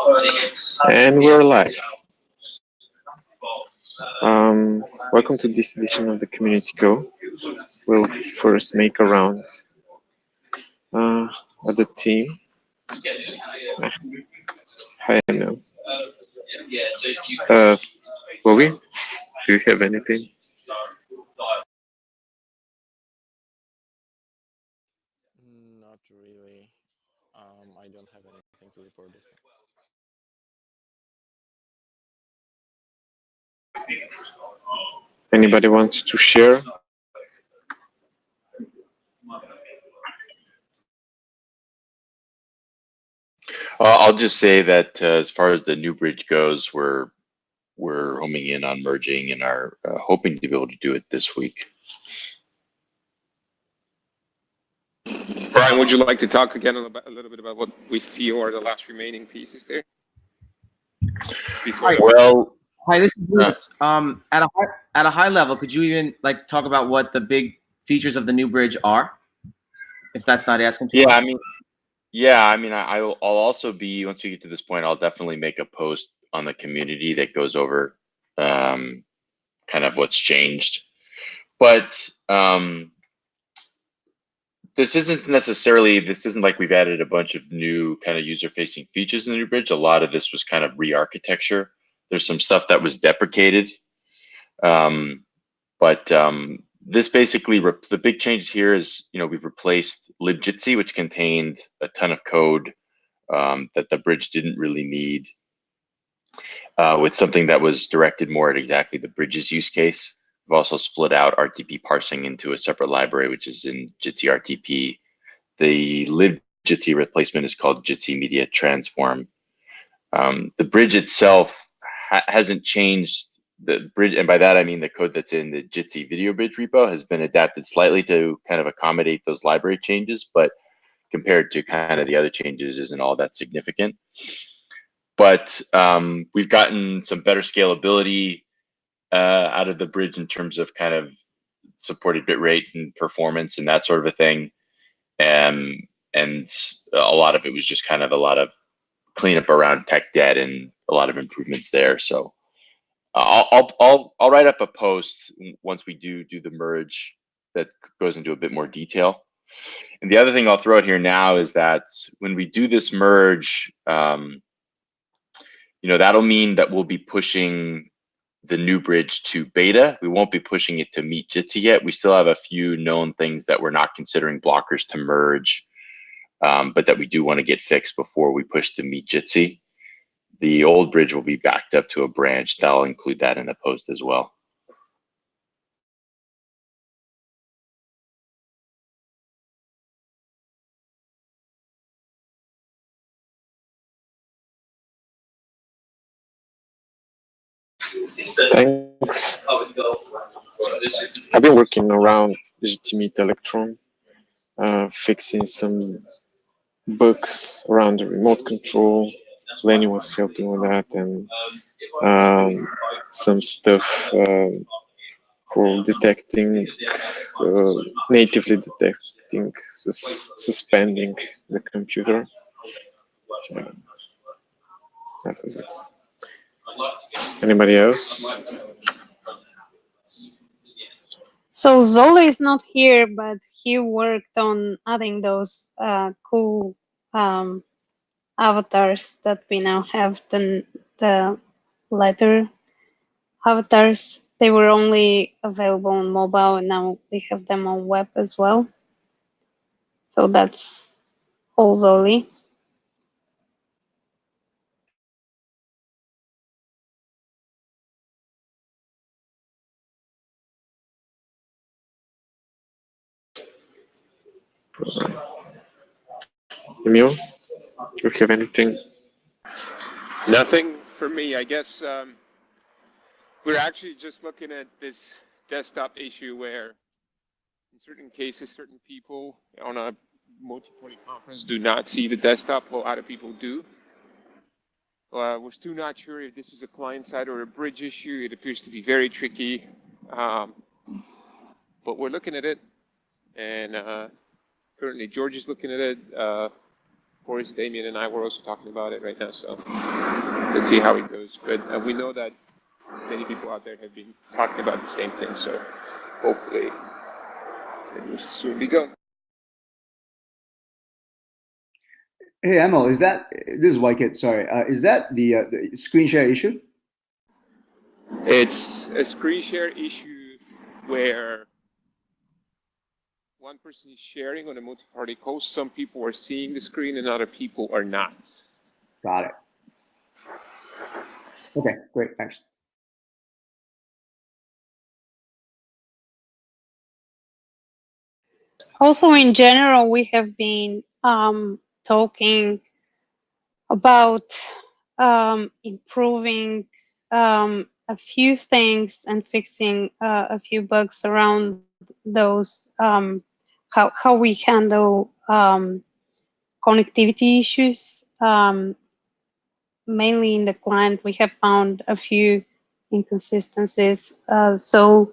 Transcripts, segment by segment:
And we're live. Welcome to this edition of the Community Go. We'll first make a round uh, of the team. Ah, Hi, Emil. Uh, Bobby, do you have anything? Not really. I don't have anything to report this time. Anybody wants to share? I'll just say that as far as the new bridge goes, we're homing in on merging and are hoping to be able to do it this week. Brian, would you like to talk again a little bit about what we feel are the last remaining pieces there? Hi, Well, hi. This is Bruce. At a high level, could you even like talk about what the big features of the new bridge are, if that's not asking too yeah, much? I'll also be once we get to this point, I'll definitely make a post on the community that goes over kind of what's changed. But this isn't like we've added a bunch of new kind of user-facing features in the new bridge. A lot of this was kind of re-architecture. There's some stuff that was deprecated, but this basically the big change here is we've replaced libjitsi, which contained a ton of code that the bridge didn't really need, with something that was directed more at exactly the bridge's use case. We've also split out RTP parsing into a separate library, which is in Jitsi RTP. The libjitsi replacement is called Jitsi Media Transform. The bridge itself hasn't changed. The bridge, and by that I mean the code that's in the Jitsi video bridge repo has been adapted slightly to kind of accommodate those library changes, but compared to kind of the other changes isn't all that significant. But we've gotten some better scalability out of the bridge in terms of kind of supported bitrate and performance and that sort of a thing. And a lot of it was just kind of a lot of cleanup around tech debt and a lot of improvements there. So I'll write up a post once we do the merge that goes into a bit more detail. And the other thing I'll throw out here now is that when we do this merge, that'll mean that we'll be pushing the new bridge to beta. We won't be pushing it to meet Jitsi yet. We still have a few known things that we're not considering blockers to merge, but that we do want to get fixed before we push to meet Jitsi. The old bridge will be backed up to a branch. That'll include that in the post as well. Thanks. I've been working around Legitimate Electron, fixing some bugs around the remote control. Lenny was helping with that, and some stuff for detecting, natively detecting, suspending the computer. That was it. Anybody else? So Zola is not here, but he worked on adding those cool avatars that we now have, the letter avatars. They were only available on mobile, and now we have them on web as well. So that's all Zoli. Emil, do you have anything? Nothing for me. I guess we're actually just looking at this desktop issue where in certain cases, certain people on a multi-party conference do not see the desktop, while other people do. We're still not sure if this is a client side or a bridge issue. It appears to be very tricky, but we're looking at it, and currently George is looking at it. course, Damien and I were also talking about it right now, so let's see how it goes. But we know that many people out there have been talking about the same thing, so hopefully it will soon be gone. Hey, Emil, is that this is Wykit? Sorry, is that the screen share issue? It's a screen share issue where one person is sharing on a multi-party host. Some people are seeing the screen and other people are not. Got it. Okay, great, thanks. Also, in general, we have been talking about improving a few things and fixing a few bugs around those, how we handle connectivity issues. Mainly in the client, we have found a few inconsistencies. So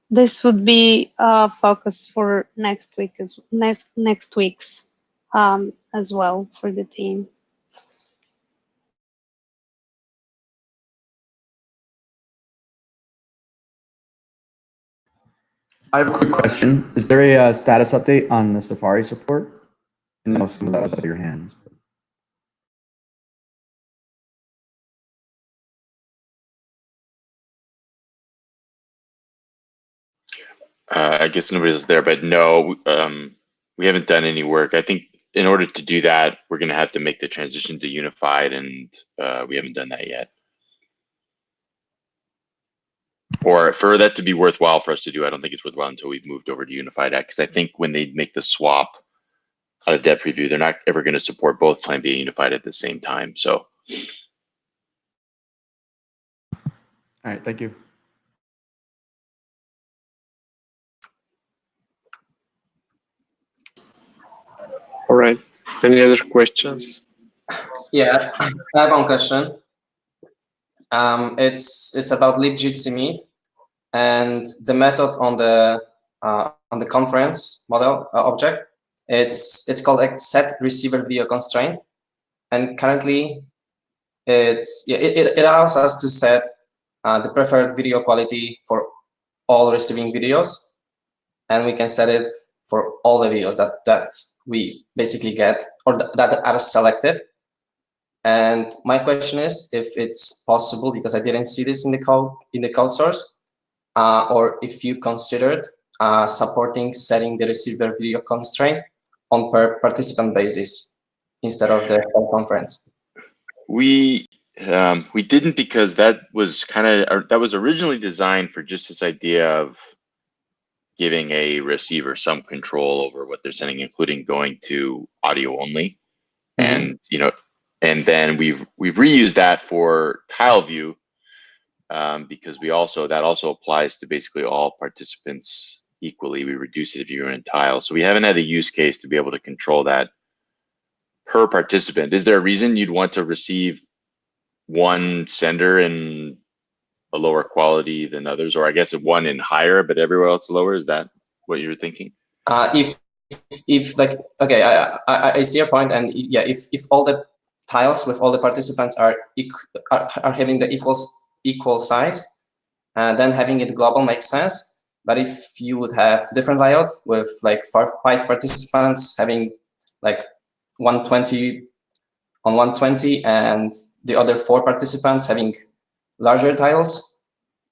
this would be a focus for next week's as well for the team. I have a quick question. Is there a status update on the Safari support? I know some of that was out of your hands. I guess nobody's there, but no, we haven't done any work. I think in order to do that, we're going to have to make the transition to Unified, and we haven't done that yet. Or for that to be worthwhile for us to do, I don't think it's worthwhile until we've moved over to Unified Act, because I think when they make the swap out of dev preview, they're not ever going to support both Plan B and Unified at the same time. So, All right, thank you. All right. Any other questions? Yeah, I have one question. It's about libjitsi meet and the method on the conference model object. It's called a set receiver video constraint, and currently it allows us to set the preferred video quality for all receiving videos, and we can set it for all the videos that we basically get or that are selected. And my question is if it's possible, because I didn't see this in the code source, or if you considered supporting setting the receiver video constraint on per participant basis instead of the whole conference. we didn't, because that was originally designed for just this idea of giving a receiver some control over what they're sending, including going to audio only. And and then we've reused that for tile view, because that also applies to basically all participants equally. We reduce it if you're in tile, so we haven't had a use case to be able to control that per participant. Is there a reason you'd want to receive one sender in a lower quality than others, or I guess one in higher but everywhere else lower? Is that what you were thinking? If like, okay, I see your point, and yeah, if all the tiles with all the participants are having the equal size, then having it global makes sense. But if you would have different layout with like five participants having like 120 on 120 and the other 4 participants having larger tiles,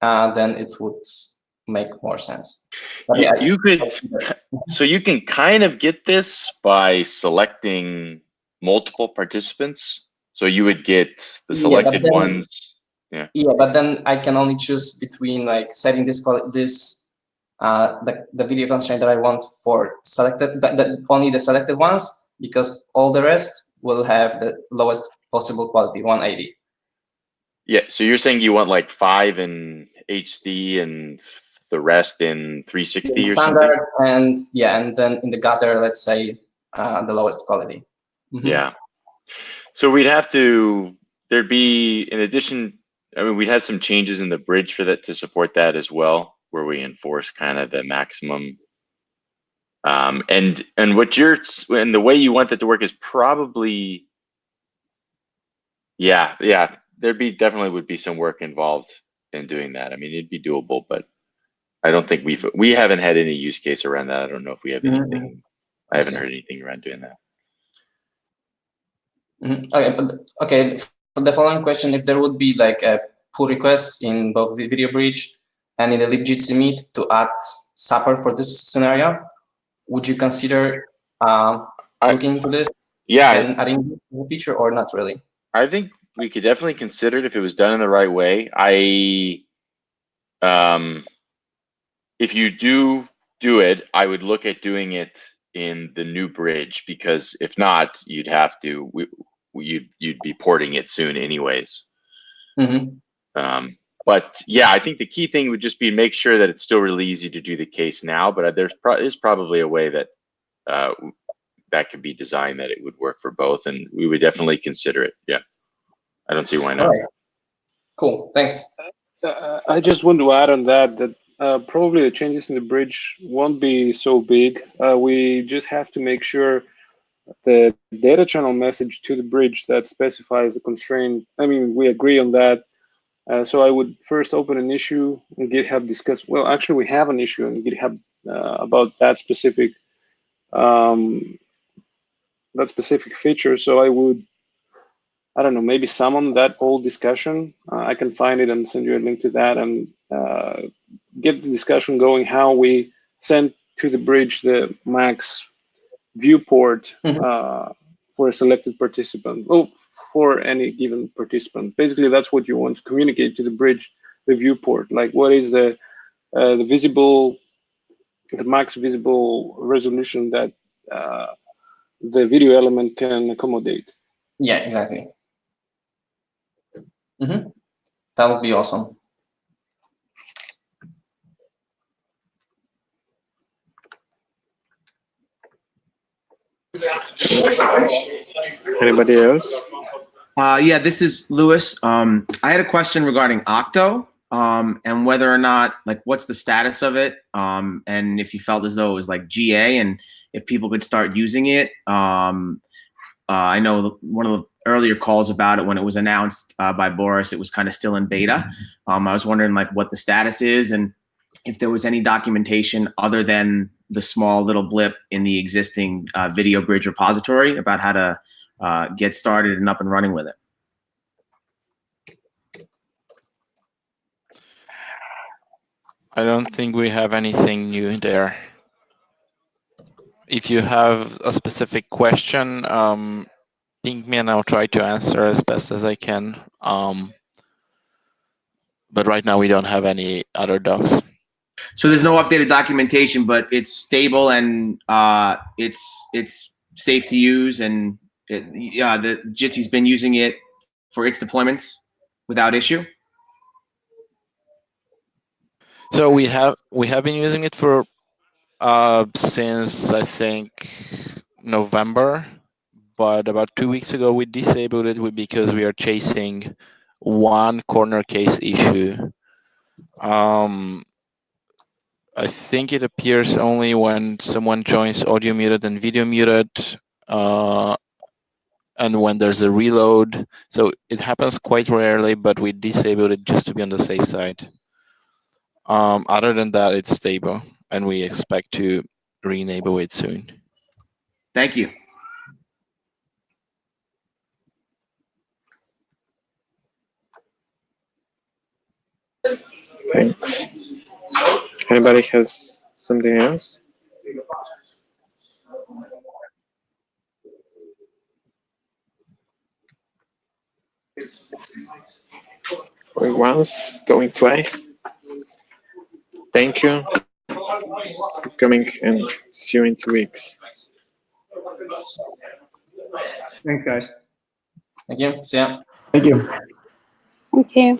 then it would make more sense. But you could, so you can kind of get this by selecting multiple participants. So you would get the selected ones. Yeah. Yeah, but then I can only choose between like setting the video constraint that I want for selected, only the selected ones, because all the rest will have the lowest possible quality, 180. Yeah, so you're saying you want like 5 in HD and the rest in 360 or something? And yeah, and then in the gutter, let's say the lowest quality. Yeah. So we'd have to, there'd be, in addition, I mean, we'd have some changes in the bridge for that to support that as well, where we enforce kind of the maximum And what and the way you want that to work is probably, yeah. There'd be definitely would be some work involved in doing that. I mean, it'd be doable, but I don't think we haven't had any use case around that. I don't know if we have anything. I haven't heard anything around doing that. Okay. For the following question, if there would be like a pull request in both the video bridge and in the libjitsi meet to add support for this scenario, would you consider looking into this? Yeah, and adding the feature, or not really? I think we could definitely consider it if it was done in the right way. If you do it, I would look at doing it in the new bridge, because if not, you'd have to you'd be porting it soon anyways. But yeah, I think the key thing would just be make sure that it's still really easy to do the case now. But is probably a way that that could be designed that it would work for both, and we would definitely consider it. Yeah, I don't see why not. Right. Cool, thanks. I just want to add on that probably the changes in the bridge won't be so big. We just have to make sure the data channel message to the bridge that specifies the constraint. I mean, we agree on that. So I would first open an issue and GitHub discuss. Well, actually, we have an issue in GitHub about that specific feature. So I don't know, maybe summon that old discussion. I can find it and send you a link to that, and get the discussion going. How we send to the bridge the max viewport for a selected participant, for any given participant. Basically, that's what you want to communicate to the bridge, the viewport. Like, what is the max visible resolution that the video element can accommodate? Yeah, exactly. That would be awesome. Anybody else? Yeah, this is Lewis. I had a question regarding Octo, and whether or not, like, what's the status of it, and if you felt as though it was like GA, and if people could start using it. I know one of the earlier calls about it, when it was announced by Boris, it was kind of still in beta. I was wondering, like, what the status is, and if there was any documentation other than the small little blip in the existing video bridge repository about how to get started and up and running with it. I don't think we have anything new there. If you have a specific question, ping me and I'll try to answer as best as I can. But right now we don't have any other docs. So there's no updated documentation, but it's stable and it's safe to use, and the Jitsi's been using it for its deployments without issue. So we have been using it for since, I think, November, but about 2 weeks ago we disabled it because we are chasing one corner case issue. I think it appears only when someone joins audio muted and video muted, and when there's a reload. So it happens quite rarely, but we disabled it just to be on the safe side. Other than that, it's stable, and we expect to re-enable it soon. Thank you. Thanks. Anybody has something else? Going once, going twice. Thank you for coming, and see you in 2 weeks. Thanks, guys. Thank you. See ya. Thank you. Okay.